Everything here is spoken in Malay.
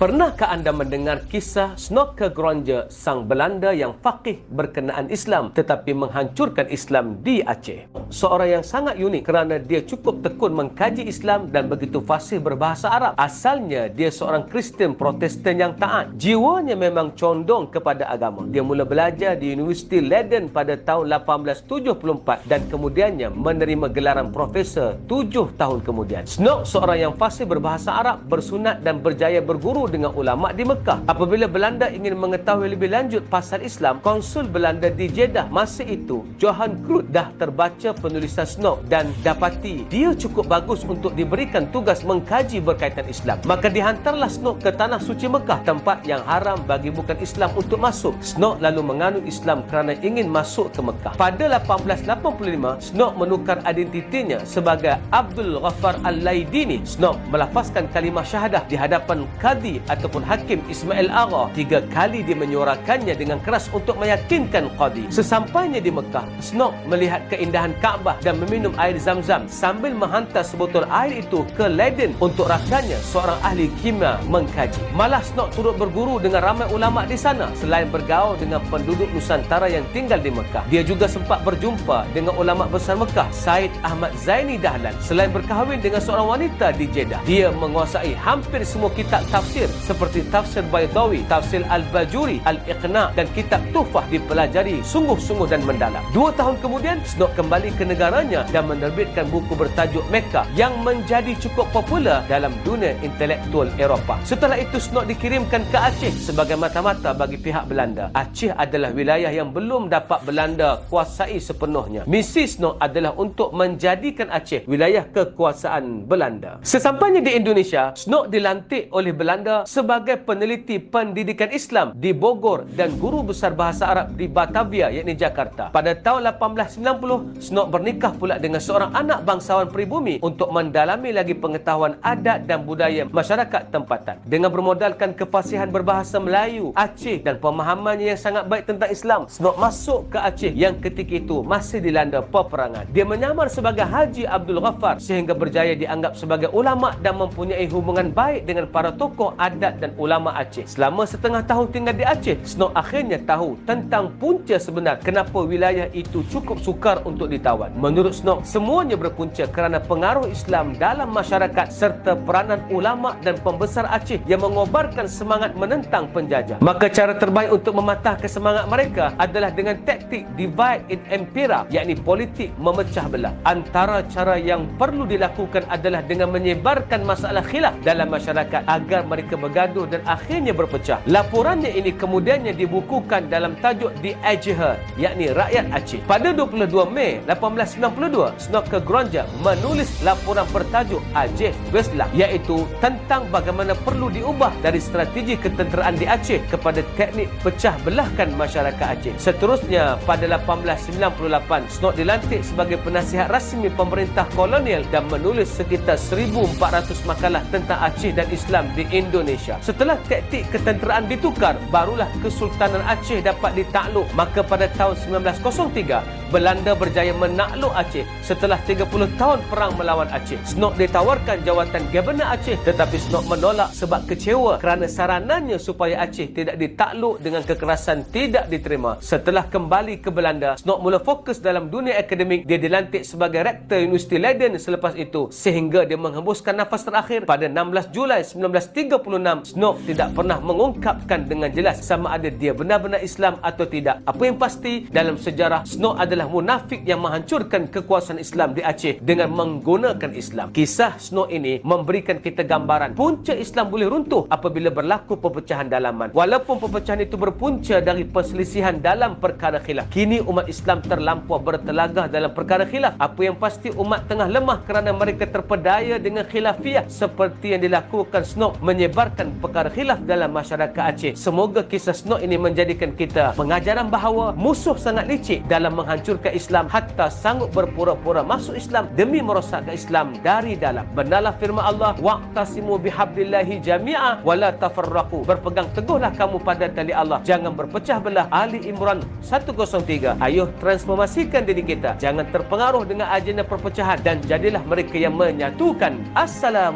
Pernahkah anda mendengar kisah Snorke Gronje, sang Belanda yang faqih berkenaan Islam tetapi menghancurkan Islam di Aceh? Seorang yang sangat unik kerana dia cukup tekun mengkaji Islam dan begitu fasih berbahasa Arab. Asalnya dia seorang Kristian Protestan yang taat. Jiwanya memang condong kepada agama. Dia mula belajar di Universiti Leiden pada tahun 1874 dan kemudiannya menerima gelaran profesor 7 tahun kemudian. Snorke seorang yang fasih berbahasa Arab, bersunat dan berjaya berguru dengan ulama di Mekah. Apabila Belanda ingin mengetahui lebih lanjut pasal Islam, konsul Belanda di Jeddah masa itu, Johan Cruyff, dah terbaca penulisan Snorke dan dapati dia cukup bagus untuk diberikan tugas mengkaji berkaitan Islam. Maka dihantarlah Snorke ke tanah suci Mekah, tempat yang haram bagi bukan Islam untuk masuk. Snorke lalu menganut Islam kerana ingin masuk ke Mekah. Pada 1885, Snorke menukar identitinya sebagai Abdul Ghaffar Al-Laidini. Snorke melafazkan kalimah syahadah di hadapan Qadi ataupun Hakim Ismail Agha. 3 kali dia menyuarakannya dengan keras untuk meyakinkan Qadi. Sesampainya di Mekah, Snorke melihat keindahan Kaabah dan meminum air Zam-Zam sambil menghantar sebotol air itu ke Leiden untuk rakannya, seorang ahli kimia, mengkaji. Malah Snorke turut berguru dengan ramai ulama di sana. Selain bergaul dengan penduduk Nusantara yang tinggal di Mekah, dia juga sempat berjumpa dengan ulama besar Mekah, Said Ahmad Zaini Dahlan. Selain berkahwin dengan seorang wanita di Jeddah, dia menguasai hampir semua kitab tafsir seperti tafsir Baydawi, tafsir Al-Bajuri, Al-Iqna dan kitab Tuhfah dipelajari sungguh-sungguh dan mendalam. 2 tahun kemudian, Snorke kembali ke negaranya dan menerbitkan buku bertajuk Mekah yang menjadi cukup popular dalam dunia intelektual Eropah. Setelah itu, Snorke dikirimkan ke Aceh sebagai mata-mata bagi pihak Belanda. Aceh adalah wilayah yang belum dapat Belanda kuasai sepenuhnya. Misi Snorke adalah untuk menjadikan Aceh wilayah kekuasaan Belanda. Sesampainya di Indonesia, Snorke dilantik oleh Belanda sebagai peneliti pendidikan Islam di Bogor dan guru besar bahasa Arab di Batavia, yakni Jakarta. Pada tahun 1890, Snorke bernikah pula dengan seorang anak bangsawan pribumi untuk mendalami lagi pengetahuan adat dan budaya masyarakat tempatan. Dengan bermodalkan kefasihan berbahasa Melayu Aceh dan pemahamannya yang sangat baik tentang Islam, Snorke masuk ke Aceh yang ketika itu masih dilanda peperangan. Dia menyamar sebagai Haji Abdul Ghaffar sehingga berjaya dianggap sebagai ulama dan mempunyai hubungan baik dengan para tokoh adat dan ulama Aceh. Selama setengah tahun tinggal di Aceh, Snorke akhirnya tahu tentang punca sebenar kenapa wilayah itu cukup sukar untuk ditawan. Menurut Snorke, semuanya berpunca kerana pengaruh Islam dalam masyarakat serta peranan ulama dan pembesar Aceh yang mengobarkan semangat menentang penjajah. Maka cara terbaik untuk mematahkan semangat mereka adalah dengan taktik divide and impera, yakni politik memecah belah. Antara cara yang perlu dilakukan adalah dengan menyebarkan masalah khilaf dalam masyarakat agar mereka bergaduh dan akhirnya berpecah. Laporannya ini kemudiannya dibukukan dalam tajuk The Aceh, yakni Rakyat Aceh. Pada 22 Mei 1892, Snorke Gronje menulis laporan bertajuk Aceh Beslah, iaitu tentang bagaimana perlu diubah dari strategi ketenteraan di Aceh kepada teknik pecah belahkan masyarakat Aceh. Seterusnya, pada 1898, Snorke dilantik sebagai penasihat rasmi pemerintah kolonial dan menulis sekitar 1,400 makalah tentang Aceh dan Islam di Indonesia. Setelah taktik ketenteraan ditukar, barulah Kesultanan Aceh dapat ditakluk. Maka pada tahun 1903, Belanda berjaya menakluk Aceh setelah 30 tahun perang melawan Aceh. Snorke ditawarkan jawatan Gubernur Aceh, tetapi Snorke menolak sebab kecewa kerana saranannya supaya Aceh tidak ditakluk dengan kekerasan tidak diterima. Setelah kembali ke Belanda, Snorke mula fokus dalam dunia akademik. Dia dilantik sebagai rektor Universiti Leiden selepas itu sehingga dia menghembuskan nafas terakhir. Pada 16 Julai 1936, Snorke tidak pernah mengungkapkan dengan jelas sama ada dia benar-benar Islam atau tidak. Apa yang pasti, dalam sejarah, Snorke adalah munafik yang menghancurkan kekuasaan Islam di Aceh dengan menggunakan Islam. Kisah Snorke ini memberikan kita gambaran punca Islam boleh runtuh apabila berlaku perpecahan dalaman. Walaupun perpecahan itu berpunca dari perselisihan dalam perkara khilaf, kini umat Islam terlampau bertelagah dalam perkara khilaf. Apa yang pasti, umat tengah lemah kerana mereka terpedaya dengan khilafiyah seperti yang dilakukan Snorke menyebarkan perkara khilaf dalam masyarakat Aceh. Semoga kisah Snorke ini menjadikan kita pengajaran bahawa musuh sangat licik dalam menghancurkan Islam hatta sanggup berpura-pura masuk Islam demi merosakkan Islam dari dalam. Benarlah firman Allah, wa'tasimu bihablillahi jami'a wa la tafarraqu. Berpegang teguhlah kamu pada tali Allah, jangan berpecah belah. Ali Imran 103. Ayuh transformasikan diri kita, jangan terpengaruh dengan agenda perpecahan dan jadilah mereka yang menyatukan. Assalamualaikum.